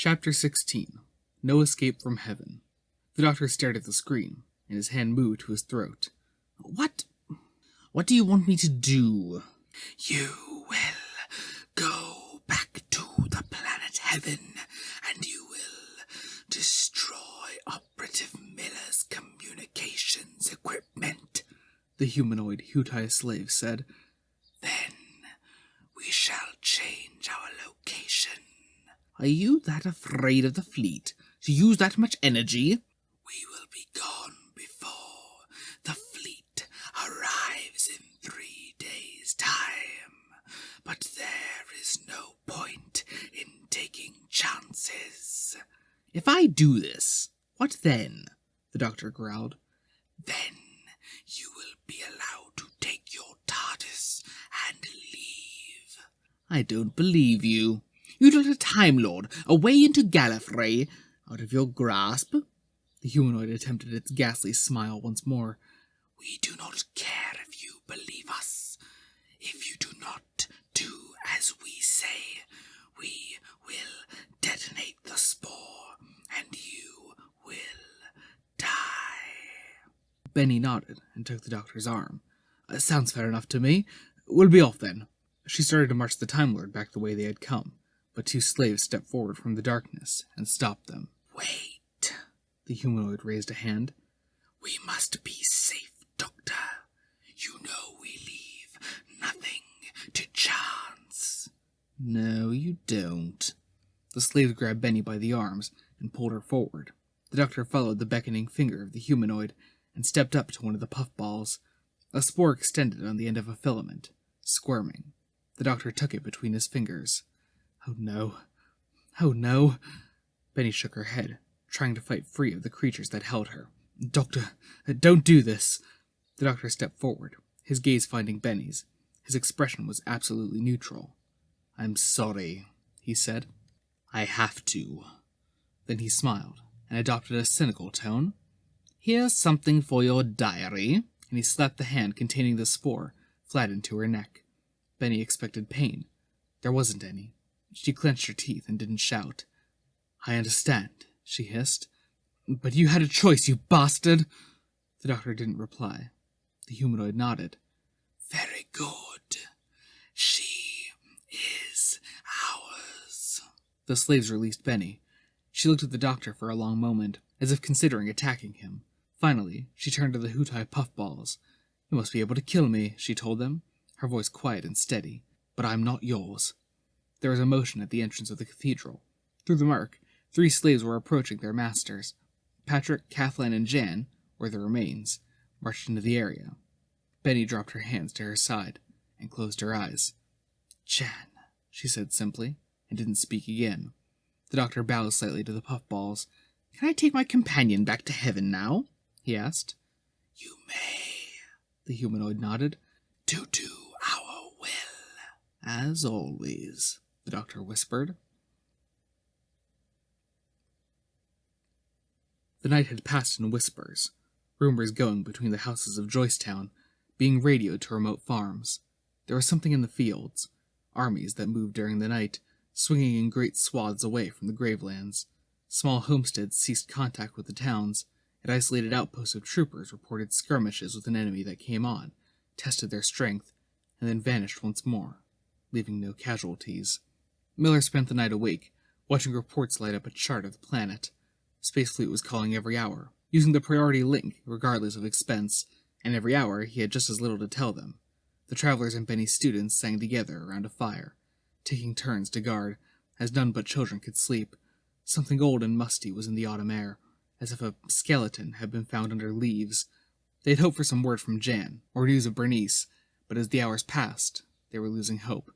Chapter 16. No Escape from Heaven. The doctor stared at the screen, and his hand moved to his throat. What do you want me to do? You will go back to the planet Heaven, and you will destroy Operative Miller's communications equipment, the humanoid Hutai slave said. Then we shall change our location. Are you that afraid of the fleet to use that much energy? We will be gone before the fleet arrives in 3 days' time. But there is no point in taking chances. If I do this, what then? The doctor growled. Then you will be allowed to take your TARDIS and leave. I don't believe you. You took a Time Lord away into Gallifrey, out of your grasp. The humanoid attempted its ghastly smile once more. We do not care if you believe us. If you do not do as we say, we will detonate the spore, and you will die. Benny nodded and took the doctor's arm. Sounds fair enough to me. We'll be off then. She started to march the Time Lord back the way they had come, but two slaves stepped forward from the darkness and stopped them. Wait. The humanoid raised a hand. We must be safe, Doctor. You know we leave nothing to chance. No, you don't. The slaves grabbed Benny by the arms and pulled her forward. The doctor followed the beckoning finger of the humanoid and stepped up to one of the puffballs. A spore extended on the end of a filament, squirming. The doctor took it between his fingers. Oh no. Oh no. Benny shook her head, trying to fight free of the creatures that held her. Doctor, don't do this. The doctor stepped forward, his gaze finding Benny's. His expression was absolutely neutral. I'm sorry, he said. I have to. Then he smiled and adopted a cynical tone. Here's something for your diary, and he slapped the hand containing the spore flat into her neck. Benny expected pain. There wasn't any. She clenched her teeth and didn't shout. I understand, she hissed. But you had a choice, you bastard! The doctor didn't reply. The humanoid nodded. Very good. She is ours. The slaves released Benny. She looked at the doctor for a long moment, as if considering attacking him. Finally, she turned to the Hutai puffballs. You must be able to kill me, she told them, her voice quiet and steady. But I'm not yours. There was a motion at the entrance of the cathedral. Through the murk, 3 slaves were approaching their masters. Patrick, Kathleen, and Jan, or the remains, marched into the area. Benny dropped her hands to her side and closed her eyes. Jan, she said simply, and didn't speak again. The doctor bowed slightly to the puffballs. Can I take my companion back to heaven now? He asked. You may, the humanoid nodded. To do our will. As always, the doctor whispered. The night had passed in whispers, rumors going between the houses of Joycetown, being radioed to remote farms. There was something in the fields, armies that moved during the night, swinging in great swaths away from the gravelands. Small homesteads ceased contact with the towns, and isolated outposts of troopers reported skirmishes with an enemy that came on, tested their strength, and then vanished once more, leaving no casualties. Miller spent the night awake, watching reports light up a chart of the planet. Space Fleet was calling every hour, using the priority link regardless of expense, and every hour he had just as little to tell them. The travelers and Benny's students sang together around a fire, taking turns to guard, as none but children could sleep. Something old and musty was in the autumn air, as if a skeleton had been found under leaves. They had hoped for some word from Jan, or news of Bernice, but as the hours passed, they were losing hope.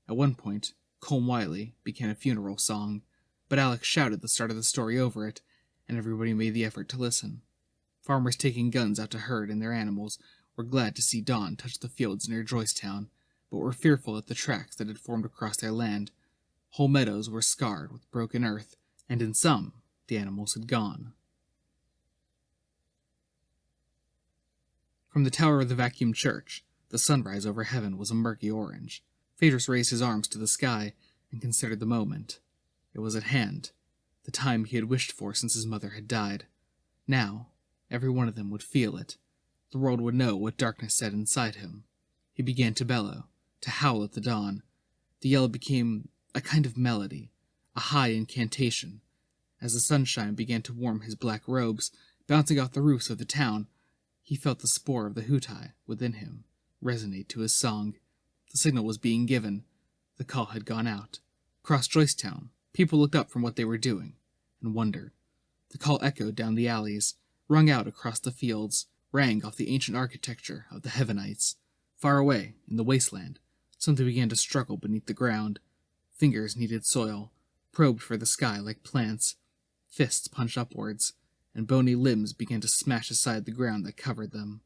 At one point, Colm Wiley began a funeral song, but Alex shouted the start of the story over it, and everybody made the effort to listen. Farmers taking guns out to herd in their animals were glad to see dawn touch the fields near Joycetown, but were fearful at the tracks that had formed across their land. Whole meadows were scarred with broken earth, and in some, the animals had gone. From the tower of the vacuum church, the sunrise over heaven was a murky orange. Phaedrus raised his arms to the sky and considered the moment. It was at hand, the time he had wished for since his mother had died. Now, every one of them would feel it. The world would know what darkness said inside him. He began to bellow, to howl at the dawn. The yell became a kind of melody, a high incantation. As the sunshine began to warm his black robes, bouncing off the roofs of the town, he felt the spore of the Hutai within him resonate to his song. The signal was being given. The call had gone out. Across Joycetown, people looked up from what they were doing and wondered. The call echoed down the alleys, rung out across the fields, rang off the ancient architecture of the Heavenites. Far away, in the wasteland, something began to struggle beneath the ground. Fingers kneaded soil, probed for the sky like plants. Fists punched upwards, and bony limbs began to smash aside the ground that covered them.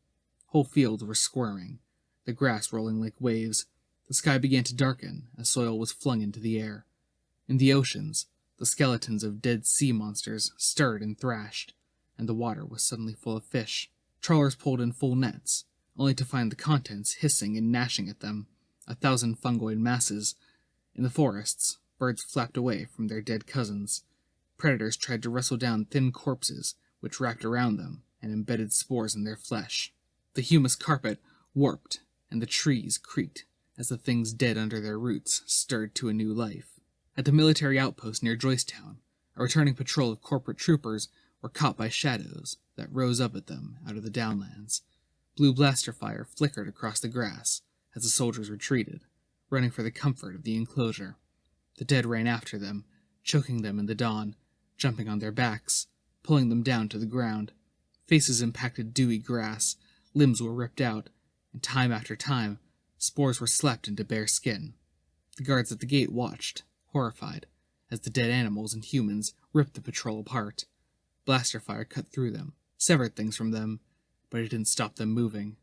Whole fields were squirming, the grass rolling like waves. The sky began to darken as soil was flung into the air. In the oceans, the skeletons of dead sea monsters stirred and thrashed, and the water was suddenly full of fish. Trawlers pulled in full nets, only to find the contents hissing and gnashing at them, 1,000 fungoid masses. In the forests, birds flapped away from their dead cousins. Predators tried to wrestle down thin corpses which wrapped around them and embedded spores in their flesh. The humus carpet warped, and the trees creaked as the things dead under their roots stirred to a new life. At the military outpost near Joycetown, a returning patrol of corporate troopers were caught by shadows that rose up at them out of the downlands. Blue blaster fire flickered across the grass as the soldiers retreated, running for the comfort of the enclosure. The dead ran after them, choking them in the dawn, jumping on their backs, pulling them down to the ground. Faces impacted dewy grass, limbs were ripped out, and time after time, spores were slapped into bare skin. The guards at the gate watched, horrified, as the dead animals and humans ripped the patrol apart. Blaster fire cut through them, severed things from them, but it didn't stop them moving.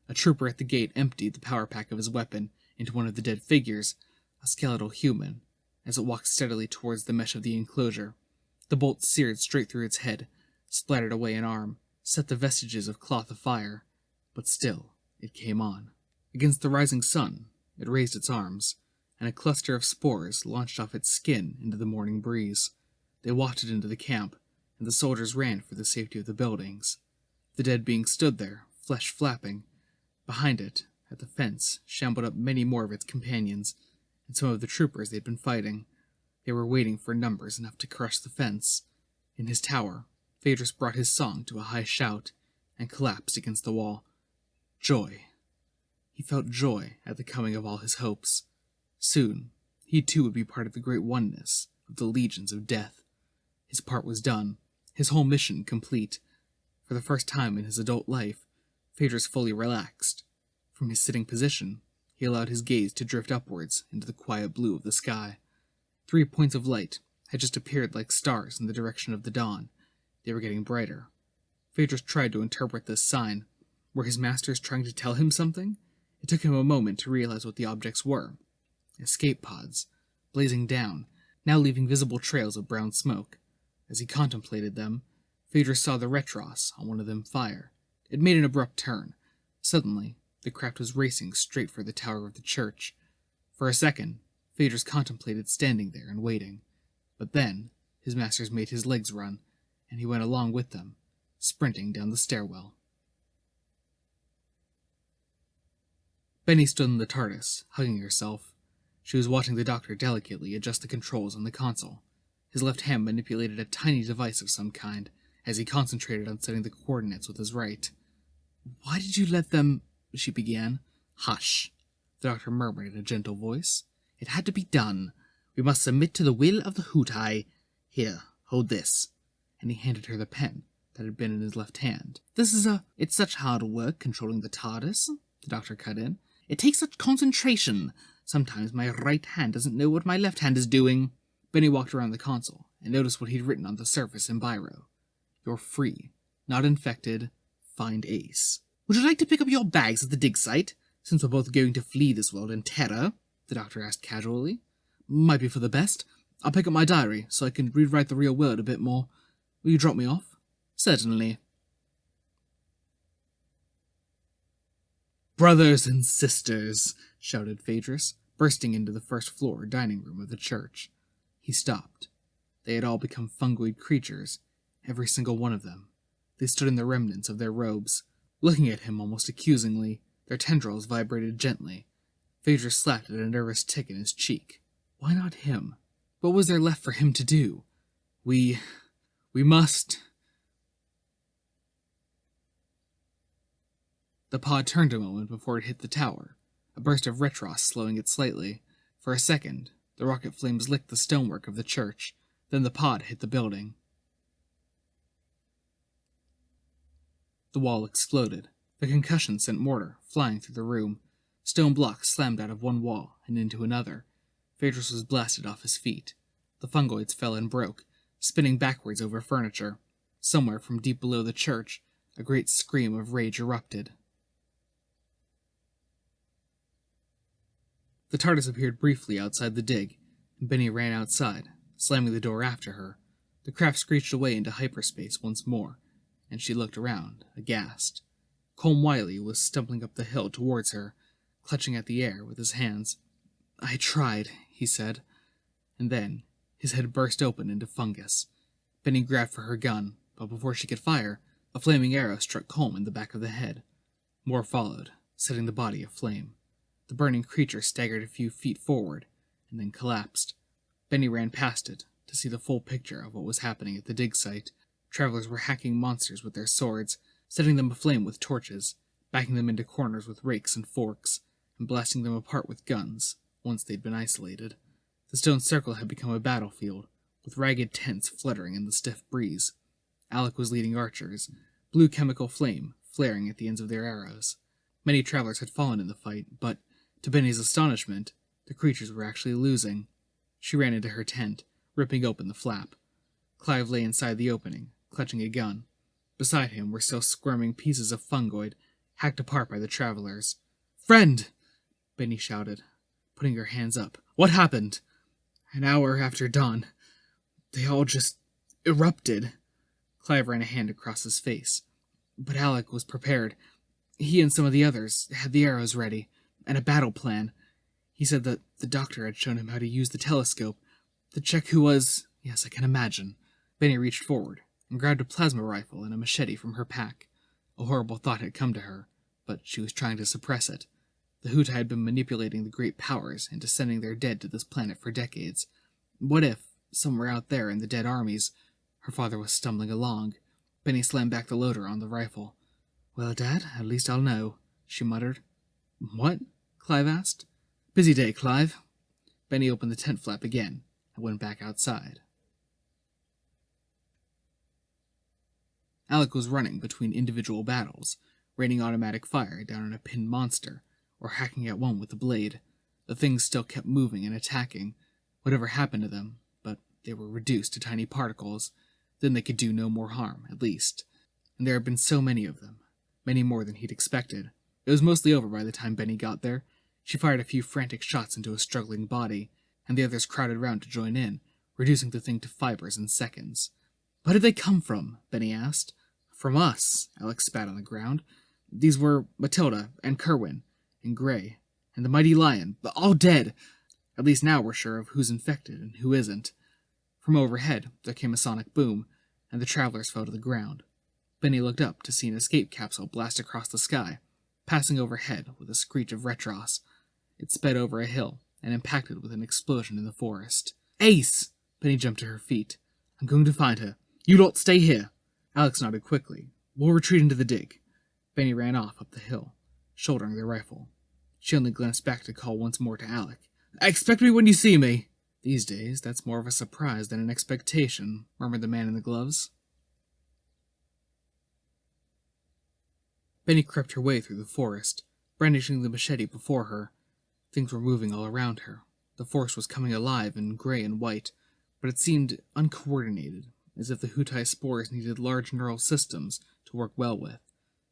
A trooper at the gate emptied the power pack of his weapon into one of the dead figures, a skeletal human, as it walked steadily towards the mesh of the enclosure. The bolt seared straight through its head, splattered away an arm, set the vestiges of cloth afire, but still it came on. Against the rising sun, it raised its arms, and a cluster of spores launched off its skin into the morning breeze. They wafted into the camp, and the soldiers ran for the safety of the buildings. The dead being stood there, flesh flapping. Behind it, at the fence, shambled up many more of its companions, and some of the troopers they'd been fighting. They were waiting for numbers enough to crush the fence. In his tower, Phaedrus brought his song to a high shout, and collapsed against the wall. Joy. He felt joy at the coming of all his hopes. Soon, he too would be part of the great oneness of the legions of death. His part was done, his whole mission complete. For the first time in his adult life, Phaedrus fully relaxed. From his sitting position, he allowed his gaze to drift upwards into the quiet blue of the sky. 3 points of light had just appeared like stars in the direction of the dawn. They were getting brighter. Phaedrus tried to interpret this sign. Were his masters trying to tell him something? It took him a moment to realize what the objects were. Escape pods, blazing down, now leaving visible trails of brown smoke. As he contemplated them, Phaedrus saw the retros on one of them fire. It made an abrupt turn. Suddenly, the craft was racing straight for the tower of the church. For a second, Phaedrus contemplated standing there and waiting. But then, his masters made his legs run, and he went along with them, sprinting down the stairwell. Benny stood in the TARDIS, hugging herself. She was watching the doctor delicately adjust the controls on the console. His left hand manipulated a tiny device of some kind, as he concentrated on setting the coordinates with his right. "Why did you let them—" she began. "Hush," the doctor murmured in a gentle voice. "It had to be done. We must submit to the will of the Hutai. Here, hold this." And he handed her the pen that had been in his left hand. "It's such hard work controlling the TARDIS," the doctor cut in. "It takes such concentration. Sometimes my right hand doesn't know what my left hand is doing." Benny walked around the console and noticed what he'd written on the surface in biro. "You're free. Not infected. Find Ace." "Would you like to pick up your bags at the dig site, since we're both going to flee this world in terror?" the doctor asked casually. "Might be for the best. I'll pick up my diary, so I can rewrite the real world a bit more. Will you drop me off?" "Certainly." "Brothers and sisters," shouted Phaedrus, bursting into the first-floor dining room of the church. He stopped. They had all become fungoid creatures, every single one of them. They stood in the remnants of their robes, looking at him almost accusingly. Their tendrils vibrated gently. Phaedra slapped at a nervous tick in his cheek. Why not him? What was there left for him to do? We must... The pod turned a moment before it hit the tower, a burst of retros slowing it slightly. For a second, the rocket flames licked the stonework of the church, then the pod hit the building. The wall exploded. The concussion sent mortar flying through the room. Stone blocks slammed out of one wall and into another. Phaedrus was blasted off his feet. The fungoids fell and broke, spinning backwards over furniture. Somewhere from deep below the church, a great scream of rage erupted. The TARDIS appeared briefly outside the dig, and Benny ran outside, slamming the door after her. The craft screeched away into hyperspace once more, and she looked around, aghast. Colm Wiley was stumbling up the hill towards her, clutching at the air with his hands. "I tried," he said, and then his head burst open into fungus. Benny grabbed for her gun, but before she could fire, a flaming arrow struck Colm in the back of the head. More followed, setting the body aflame. The burning creature staggered a few feet forward, and then collapsed. Benny ran past it, to see the full picture of what was happening at the dig site. Travelers were hacking monsters with their swords, setting them aflame with torches, backing them into corners with rakes and forks, and blasting them apart with guns, once they'd been isolated. The stone circle had become a battlefield, with ragged tents fluttering in the stiff breeze. Alec was leading archers, blue chemical flame flaring at the ends of their arrows. Many travelers had fallen in the fight, but, to Benny's astonishment, the creatures were actually losing. She ran into her tent, ripping open the flap. Clive lay inside the opening, clutching a gun. Beside him were still squirming pieces of fungoid, hacked apart by the travelers. "Friend!" Benny shouted, putting her hands up. "What happened?" "An hour after dawn, they all just erupted." Clive ran a hand across his face. But Alec was prepared. He and some of the others had the arrows ready, and a battle plan. He said that the doctor had shown him how to use the telescope, to check who was... Yes, I can imagine. Benny reached forward and grabbed a plasma rifle and a machete from her pack. A horrible thought had come to her, but she was trying to suppress it. The Huta had been manipulating the great powers into sending their dead to this planet for decades. What if, somewhere out there in the dead armies, her father was stumbling along? Benny slammed back the loader on the rifle. "Well, Dad, at least I'll know," she muttered. "What?" Clive asked. "Busy day, Clive." Benny opened the tent flap again and went back outside. Alec was running between individual battles, raining automatic fire down on a pinned monster, or hacking at one with a blade. The things still kept moving and attacking. Whatever happened to them, but they were reduced to tiny particles. Then they could do no more harm, at least. And there had been so many of them, many more than he'd expected. It was mostly over by the time Benny got there. She fired a few frantic shots into a struggling body, and the others crowded round to join in, reducing the thing to fibers in seconds. "Where did they come from?" Benny asked. "From us," Alex spat on the ground. "These were Matilda, and Kerwin, and Gray, and the mighty lion, but all dead. At least now we're sure of who's infected and who isn't." From overhead, there came a sonic boom, and the travelers fell to the ground. Benny looked up to see an escape capsule blast across the sky, passing overhead with a screech of retros. It sped over a hill and impacted with an explosion in the forest. "Ace!" Benny jumped to her feet. "I'm going to find her. You lot stay here." Alex nodded quickly. "We'll retreat into the dig." Benny ran off up the hill, shouldering the rifle. She only glanced back to call once more to Alec. "Expect me when you see me." "These days, that's more of a surprise than an expectation," murmured the man in the gloves. Benny crept her way through the forest, brandishing the machete before her. Things were moving all around her. The forest was coming alive in gray and white, but it seemed uncoordinated, as if the Hutai spores needed large neural systems to work well with.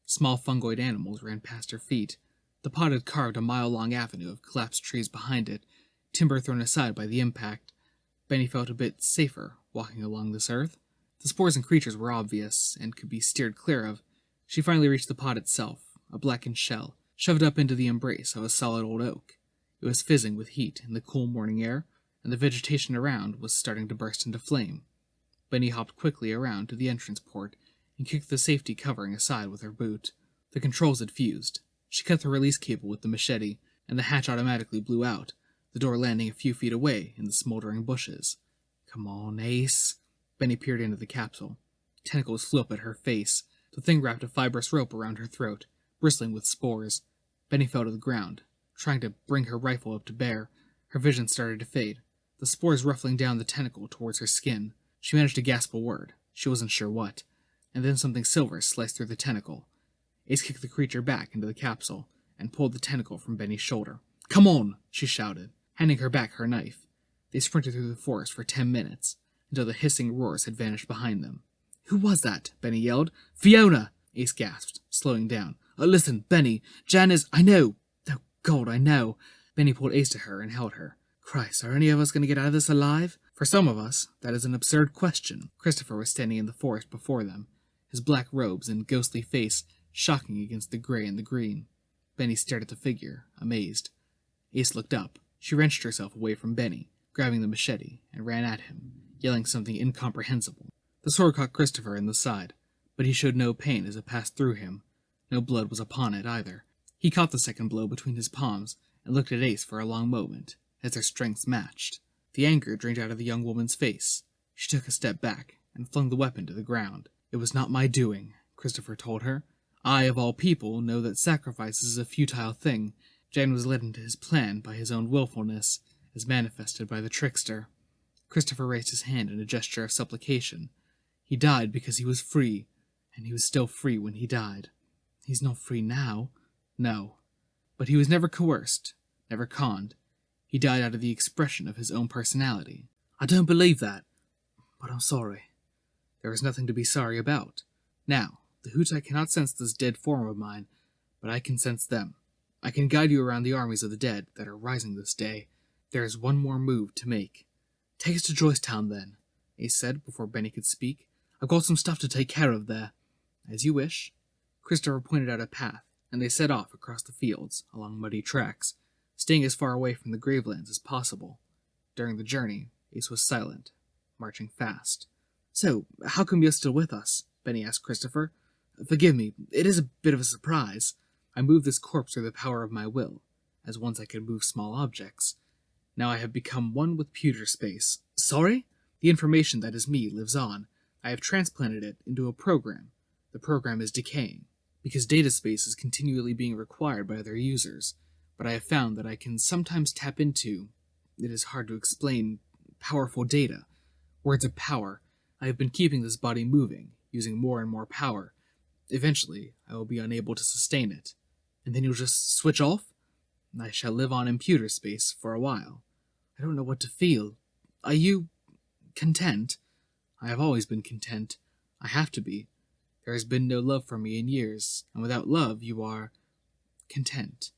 Small fungoid animals ran past her feet. The pod had carved a mile-long avenue of collapsed trees behind it, timber thrown aside by the impact. Benny felt a bit safer walking along this earth. The spores and creatures were obvious, and could be steered clear of. She finally reached the pod itself, a blackened shell, shoved up into the embrace of a solid old oak. It was fizzing with heat in the cool morning air, and the vegetation around was starting to burst into flame. Benny hopped quickly around to the entrance port and kicked the safety covering aside with her boot. The controls had fused. She cut the release cable with the machete, and the hatch automatically blew out, the door landing a few feet away in the smoldering bushes. Come on, Ace. Benny peered into the capsule. Tentacles flew up at her face. The thing wrapped a fibrous rope around her throat, bristling with spores. Benny fell to the ground. Trying to bring her rifle up to bear, her vision started to fade, the spores ruffling down the tentacle towards her skin. She managed to gasp a word. She wasn't sure what. And then something silver sliced through the tentacle. Ace kicked the creature back into the capsule and pulled the tentacle from Benny's shoulder. Come on, she shouted, handing her back her knife. They sprinted through the forest for 10 minutes, until the hissing roars had vanished behind them. Who was that? Benny yelled. Fiona! Ace gasped, slowing down. Listen, Benny, Jan is... I know. Oh, God, I know. Benny pulled Ace to her and held her. Christ, are any of us going to get out of this alive? For some of us, that is an absurd question. Christopher was standing in the forest before them, his black robes and ghostly face shocking against the gray and the green. Benny stared at the figure, amazed. Ace looked up. She wrenched herself away from Benny, grabbing the machete, and ran at him, yelling something incomprehensible. The sword caught Christopher in the side, but he showed no pain as it passed through him. No blood was upon it either. He caught the second blow between his palms and looked at Ace for a long moment, as their strengths matched. The anger drained out of the young woman's face. She took a step back and flung the weapon to the ground. It was not my doing, Christopher told her. I, of all people, know that sacrifice is a futile thing. Jan was led into his plan by his own willfulness, as manifested by the trickster. Christopher raised his hand in a gesture of supplication. He died because he was free, and he was still free when he died. He's not free now. No. But he was never coerced, never conned. He died out of the expression of his own personality. I don't believe that, but I'm sorry. There is nothing to be sorry about. Now, the Hutai cannot sense this dead form of mine, but I can sense them. I can guide you around the armies of the dead that are rising this day. There is one more move to make. Take us to Joystown, then, Ace said before Benny could speak. I've got some stuff to take care of there. As you wish. Christopher pointed out a path, and they set off across the fields, along muddy tracks, staying as far away from the gravelands as possible. During the journey, Ace was silent, marching fast. So, how come you're still with us? Benny asked Christopher. Forgive me, it is a bit of a surprise. I moved this corpse through the power of my will, as once I could move small objects. Now I have become one with pewter space. Sorry? The information that is me lives on. I have transplanted it into a program. The program is decaying, because data space is continually being required by other users, but I have found that I can sometimes tap into, it is hard to explain, powerful data. Words of power. I have been keeping this body moving, using more and more power. Eventually, I will be unable to sustain it. And then you'll just switch off? I shall live on in pewter space for a while. I don't know what to feel. Are you content? I have always been content. I have to be. There has been no love for me in years, and without love you are content.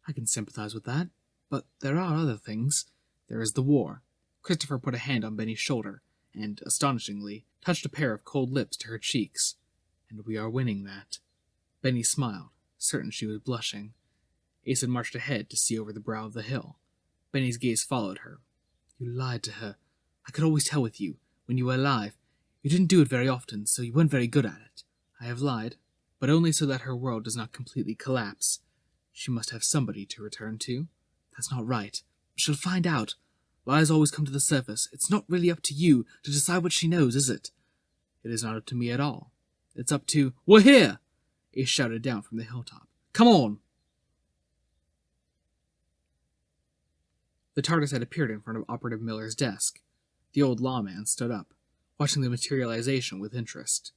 I can sympathize with that, but there are other things. There is the war. Christopher put a hand on Benny's shoulder, and, astonishingly, touched a pair of cold lips to her cheeks. And we are winning that. Benny smiled, certain she was blushing. Ace had marched ahead to see over the brow of the hill. Benny's gaze followed her. You lied to her. I could always tell with you, when you were alive. You didn't do it very often, so you weren't very good at it. I have lied, but only so that her world does not completely collapse. She must have somebody to return to. That's not right. She'll find out. Lies always come to the surface. It's not really up to you to decide what she knows, is it? It is not up to me at all. It's up to... We're here! Ace shouted down from the hilltop. Come on! The TARDIS had appeared in front of Operative Miller's desk. The old lawman stood up, watching the materialization with interest.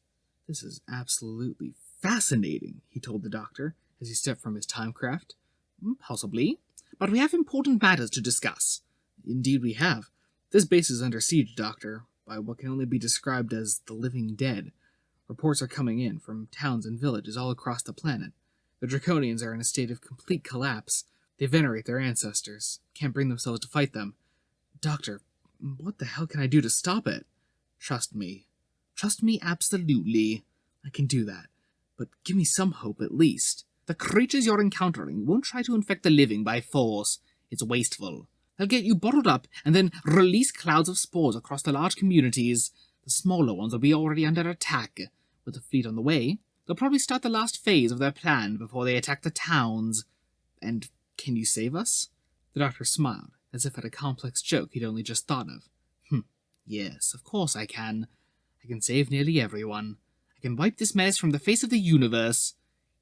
This is absolutely fascinating, he told the doctor, as he stepped from his timecraft. Possibly, but we have important matters to discuss. Indeed we have. This base is under siege, Doctor, by what can only be described as the living dead. Reports are coming in from towns and villages all across the planet. The Draconians are in a state of complete collapse. They venerate their ancestors, can't bring themselves to fight them. Doctor, what the hell can I do to stop it? Trust me. Trust me absolutely. I can do that. But give me some hope at least. The creatures you're encountering won't try to infect the living by force. It's wasteful. They'll get you bottled up and then release clouds of spores across the large communities. The smaller ones will be already under attack. With the fleet on the way, they'll probably start the last phase of their plan before they attack the towns. And can you save us? The doctor smiled, as if at a complex joke he'd only just thought of. Yes, of course I can. I can save nearly everyone. I can wipe this menace from the face of the universe.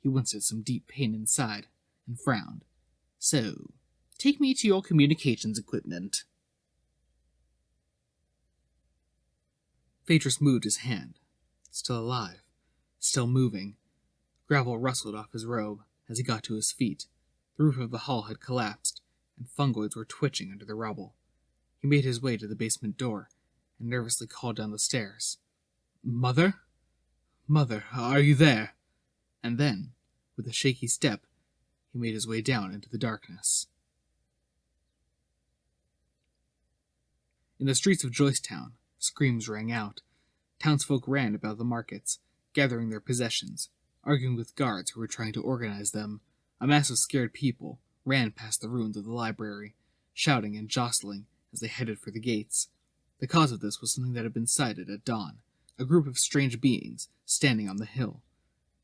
He winced at some deep pain inside, and frowned. So, take me to your communications equipment. Phaedrus moved his hand. Still alive. Still moving. Gravel rustled off his robe as he got to his feet. The roof of the hall had collapsed, and fungoids were twitching under the rubble. He made his way to the basement door, and nervously called down the stairs. Mother? Mother, are you there? And then, with a shaky step, he made his way down into the darkness. In the streets of Joycetown, screams rang out. Townsfolk ran about the markets, gathering their possessions, arguing with guards who were trying to organize them. A mass of scared people ran past the ruins of the library, shouting and jostling as they headed for the gates. The cause of this was something that had been sighted at dawn, a group of strange beings standing on the hill.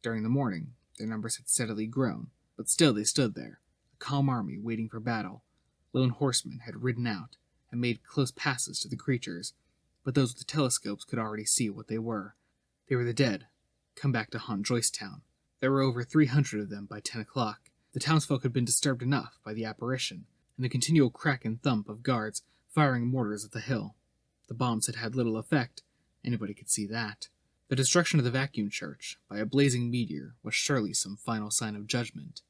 During the morning, their numbers had steadily grown, but still they stood there, a calm army waiting for battle. Lone horsemen had ridden out and made close passes to the creatures, but those with telescopes could already see what they were. They were the dead, come back to haunt Joycetown. There were over 300 of them by 10 o'clock. The townsfolk had been disturbed enough by the apparition, and the continual crack and thump of guards firing mortars at the hill. The bombs had had little effect. Anybody could see that. The destruction of the vacuum church by a blazing meteor was surely some final sign of judgment.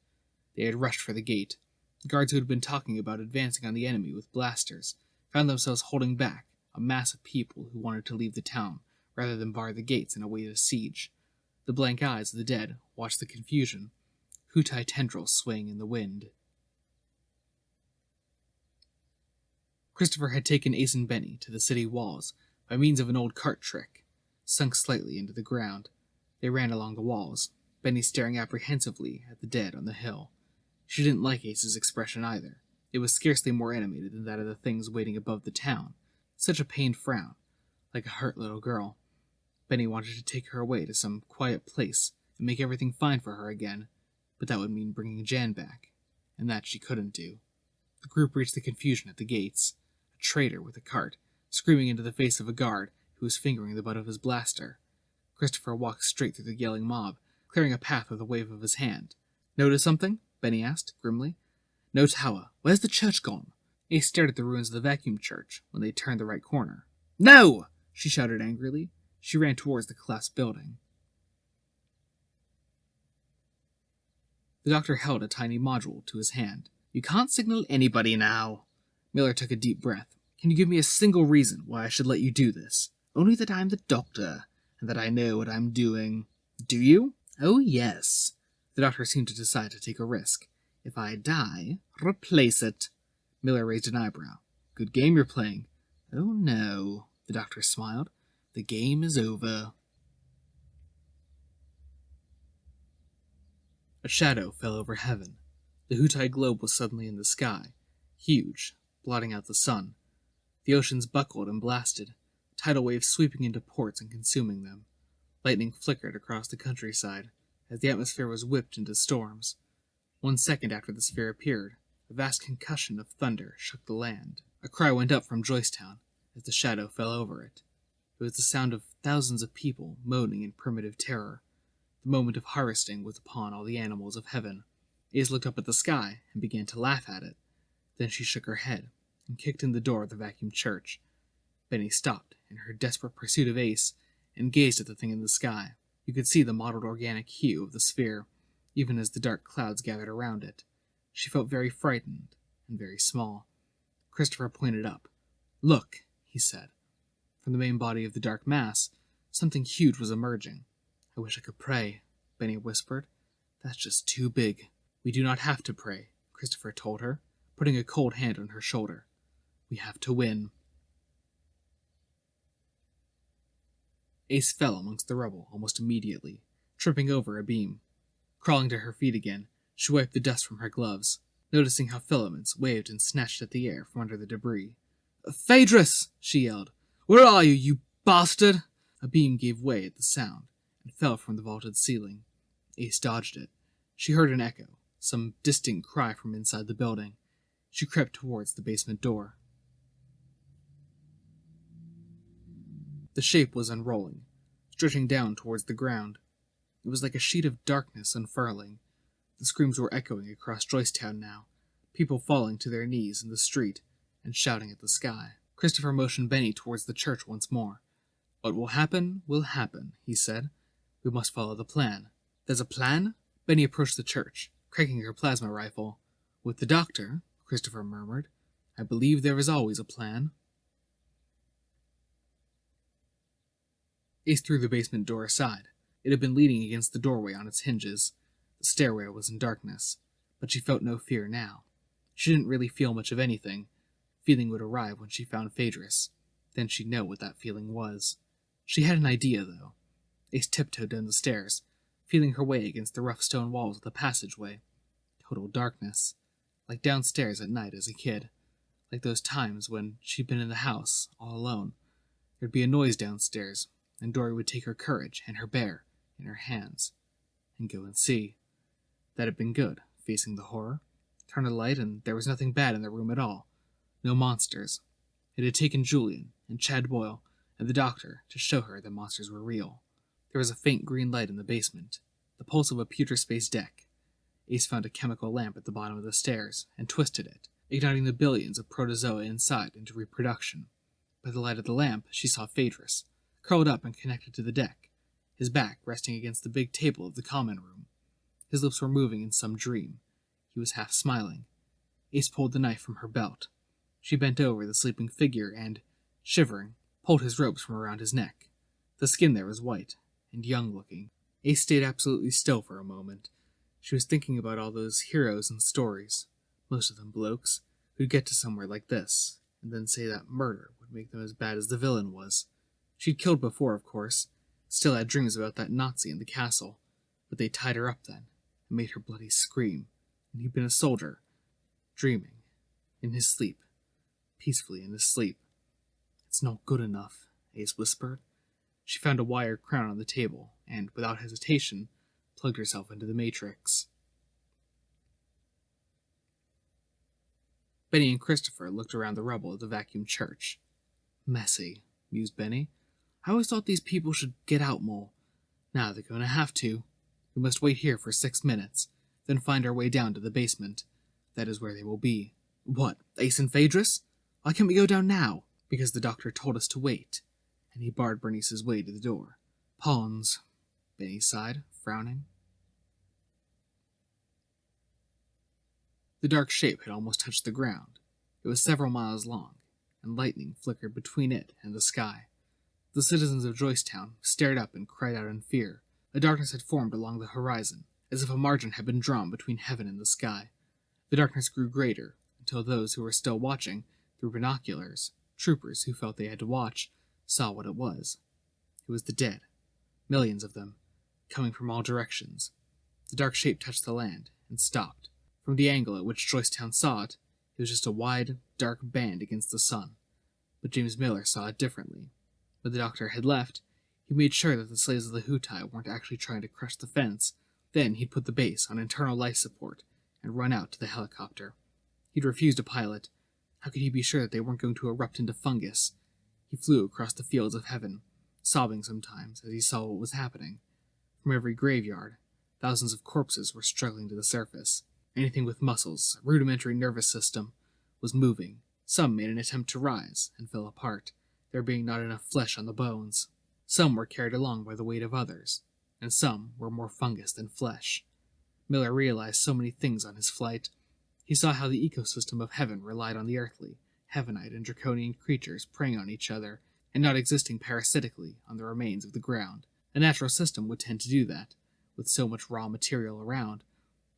They had rushed for the gate. The guards who had been talking about advancing on the enemy with blasters found themselves holding back a mass of people who wanted to leave the town rather than bar the gates and await a siege. The blank eyes of the dead watched the confusion, Hutai tendrils swaying in the wind. Christopher had taken Ace and Benny to the city walls by means of an old cart trick, sunk slightly into the ground. They ran along the walls, Benny staring apprehensively at the dead on the hill. She didn't like Ace's expression either. It was scarcely more animated than that of the things waiting above the town. Such a pained frown, like a hurt little girl. Benny wanted to take her away to some quiet place and make everything fine for her again, but that would mean bringing Jan back, and that she couldn't do. The group reached the confusion at the gates. A traitor with a cart, screaming into the face of a guard who was fingering the butt of his blaster. Christopher walked straight through the yelling mob, clearing a path with a wave of his hand. Notice something? Benny asked, grimly. No tower. Where's the church gone? Ace stared at the ruins of the vacuum church when they turned the right corner. No! She shouted angrily. She ran towards the collapsed building. The doctor held a tiny module to his hand. You can't signal anybody now. Miller took a deep breath. Can you give me a single reason why I should let you do this? Only that I'm the doctor, and that I know what I'm doing. Do you? Oh, yes. The doctor seemed to decide to take a risk. If I die, replace it. Miller raised an eyebrow. Good game you're playing. Oh, no. The doctor smiled. The game is over. A shadow fell over heaven. The Hutai globe was suddenly in the sky, huge, blotting out the sun. The oceans buckled and blasted, tidal waves sweeping into ports and consuming them. Lightning flickered across the countryside as the atmosphere was whipped into storms. 1 second after the sphere appeared, a vast concussion of thunder shook the land. A cry went up from Joycetown as the shadow fell over it. It was the sound of thousands of people moaning in primitive terror. The moment of harvesting was upon all the animals of heaven. Ace looked up at the sky and began to laugh at it. Then she shook her head and kicked in the door of the vacuum church. Benny stopped in her desperate pursuit of Ace and gazed at the thing in the sky. You could see the mottled organic hue of the sphere, even as the dark clouds gathered around it. She felt very frightened and very small. Christopher pointed up. Look, he said. From the main body of the dark mass, something huge was emerging. I wish I could pray, Benny whispered. That's just too big. We do not have to pray, Christopher told her, putting a cold hand on her shoulder. We have to win. Ace fell amongst the rubble almost immediately, tripping over a beam. Crawling to her feet again, she wiped the dust from her gloves. noticing how filaments waved and snatched at the air from under the debris. "Phaedrus!" she yelled. "Where are you, you bastard?" A beam gave way at the sound and fell from the vaulted ceiling. Ace dodged it. She heard an echo, some distant cry from inside the building. She crept towards the basement door. The shape was unrolling, stretching down towards the ground. It was like a sheet of darkness unfurling. The screams were echoing across Joycetown now, people falling to their knees in the street and shouting at the sky. Christopher motioned Benny towards the church once more. "What will happen, he said. "We must follow the plan." "There's a plan?" Benny approached the church, cranking her plasma rifle. "With the doctor," Christopher murmured. "I believe there is always a plan." Ace threw the basement door aside. It had been leaning against the doorway on its hinges. The stairway was in darkness, but she felt no fear now. She didn't really feel much of anything. Feeling would arrive when she found Phaedrus. Then she'd know what that feeling was. She had an idea, though. Ace tiptoed down the stairs, feeling her way against the rough stone walls of the passageway. Total darkness. Like downstairs at night as a kid. Like those times when she'd been in the house, all alone. There'd be a noise downstairs, and Dory would take her courage and her bear in her hands and go and see. That had been good, facing the horror. Turn a light, and there was nothing bad in the room at all. No monsters. It had taken Julian and Chad Boyle and the doctor to show her that monsters were real. There was a faint green light in the basement, the pulse of a pewter space deck. Ace found a chemical lamp at the bottom of the stairs and twisted it, igniting the billions of protozoa inside into reproduction. By the light of the lamp, she saw Phaedrus, curled up and connected to the deck, his back resting against the big table of the common room. His lips were moving in some dream. He was half smiling. Ace pulled the knife from her belt. She bent over the sleeping figure and, shivering, pulled his ropes from around his neck. The skin there was white and young-looking. Ace stayed absolutely still for a moment. She was thinking about all those heroes and stories, most of them blokes, who'd get to somewhere like this, and then say that murder would make them as bad as the villain was. She'd killed before, of course, still had dreams about that Nazi in the castle, but they tied her up then, and made her bloody scream, and he'd been a soldier, dreaming, in his sleep, peacefully in his sleep. "It's not good enough," Ace whispered. She found a wire crown on the table, and, without hesitation, plugged herself into the matrix. Benny and Christopher looked around the rubble of the vacuum church. "Messy," mused Benny. "I always thought these people should get out more. Now they're going to have to. We must wait here for 6 minutes, then find our way down to the basement. That is where they will be." "What, Ace and Phaedrus? Why can't we go down now?" "Because the doctor told us to wait," and he barred Bernice's way to the door. "Pawns," Benny sighed, frowning. The dark shape had almost touched the ground. It was several miles long, and lightning flickered between it and the sky. The citizens of Joycetown stared up and cried out in fear. A darkness had formed along the horizon, as if a margin had been drawn between heaven and the sky. The darkness grew greater, until those who were still watching, through binoculars, troopers who felt they had to watch, saw what it was. It was the dead, millions of them, coming from all directions. The dark shape touched the land, and stopped. From the angle at which Joycetown saw it, it was just a wide, dark band against the sun. But James Miller saw it differently. When the doctor had left, he made sure that the slaves of the Hutai weren't actually trying to crush the fence. Then he'd put the base on internal life support and run out to the helicopter. He'd refused to pilot. How could he be sure that they weren't going to erupt into fungus? He flew across the fields of heaven, sobbing sometimes as he saw what was happening. From every graveyard, thousands of corpses were struggling to the surface. Anything with muscles, a rudimentary nervous system, was moving. Some made an attempt to rise and fell apart, there being not enough flesh on the bones. Some were carried along by the weight of others, and some were more fungus than flesh. Miller realized so many things on his flight. He saw how the ecosystem of heaven relied on the earthly, heavenite, and draconian creatures preying on each other, and not existing parasitically on the remains of the ground. A natural system would tend to do that, with so much raw material around.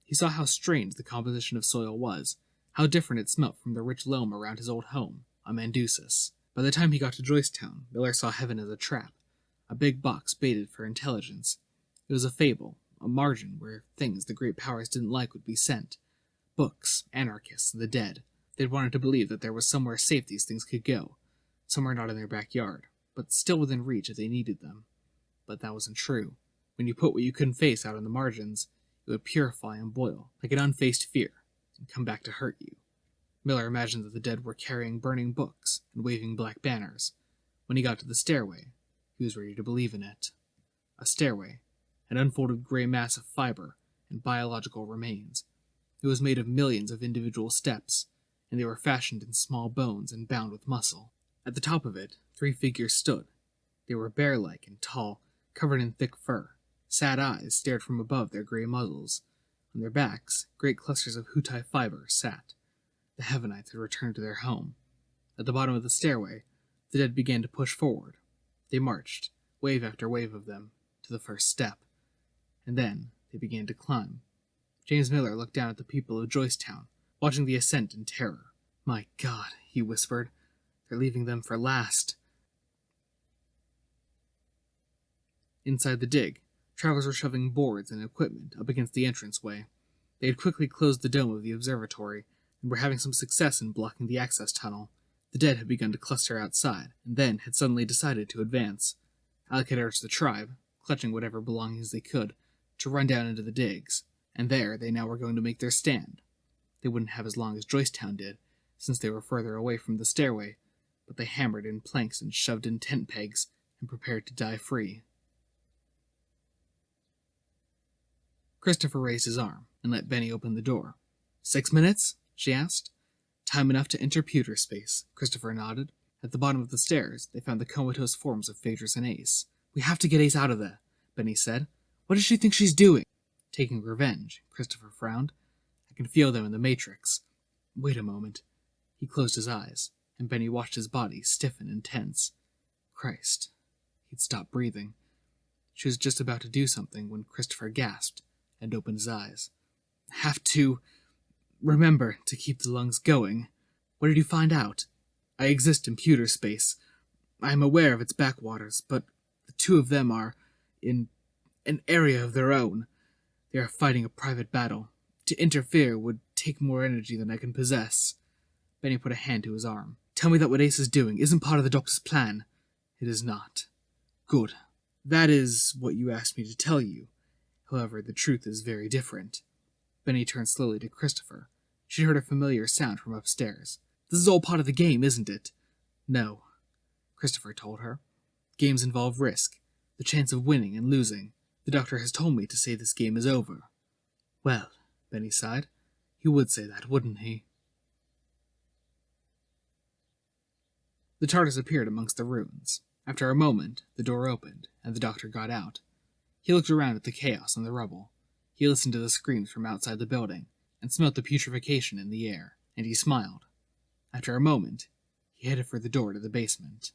He saw how strange the composition of soil was, how different it smelt from the rich loam around his old home, on Mandusis. By the time he got to Joycetown, Miller saw heaven as a trap, a big box baited for intelligence. It was a fable, a margin where things the great powers didn't like would be sent. Books, anarchists, the dead. They'd wanted to believe that there was somewhere safe these things could go, somewhere not in their backyard, but still within reach if they needed them. But that wasn't true. When you put what you couldn't face out on the margins, it would purify and boil, like an unfaced fear, and come back to hurt you. Miller imagined that the dead were carrying burning books and waving black banners. When he got to the stairway, he was ready to believe in it. A stairway, an unfolded gray mass of fiber and biological remains. It was made of millions of individual steps, and they were fashioned in small bones and bound with muscle. At the top of it, 3 figures stood. They were bear-like and tall, covered in thick fur. Sad eyes stared from above their gray muzzles. On their backs, great clusters of Hutai fiber sat. The Heavenites had returned to their home. At the bottom of the stairway, the dead began to push forward. They marched, wave after wave of them, to the first step. And then they began to climb. James Miller looked down at the people of Joycetown, watching the ascent in terror. "My God," he whispered, "they're leaving them for last." Inside the dig, travelers were shoving boards and equipment up against the entranceway. They had quickly closed the dome of the observatory, and were having some success in blocking the access tunnel. The dead had begun to cluster outside, and then had suddenly decided to advance. Alec had urged the tribe, clutching whatever belongings they could, to run down into the digs, and there they now were going to make their stand. They wouldn't have as long as Joycetown did, since they were further away from the stairway, but they hammered in planks and shoved in tent pegs, and prepared to die free. Christopher raised his arm, and let Benny open the door. 6 minutes? She asked. Time enough to enter pewter space, Christopher nodded. At the bottom of the stairs, they found the comatose forms of Phaedrus and Ace. "We have to get Ace out of there," Benny said. "What does she think she's doing?" "Taking revenge," Christopher frowned. "I can feel them in the Matrix." Wait a moment. He closed his eyes, and Benny watched his body stiffen and tense. Christ. He'd stopped breathing. She was just about to do something when Christopher gasped and opened his eyes. "Have to remember to keep the lungs going. What did you find out?" "I exist in pewter space. I am aware of its backwaters, but the 2 of them are in an area of their own. They are fighting a private battle. To interfere would take more energy than I can possess." Benny put a hand to his arm. "Tell me that what Ace is doing isn't part of the Doctor's plan." "It is not." "Good. That is what you asked me to tell you. However, the truth is very different." Benny turned slowly to Christopher. She heard a familiar sound from upstairs. "This is all part of the game, isn't it?" "No," Christopher told her. "Games involve risk, the chance of winning and losing. The Doctor has told me to say this game is over." "Well," Benny sighed, "he would say that, wouldn't he?" The TARDIS appeared amongst the ruins. After a moment, the door opened, and the Doctor got out. He looked around at the chaos and the rubble. He listened to the screams from outside the building, and smelt the putrefaction in the air, and he smiled. After a moment, he headed for the door to the basement.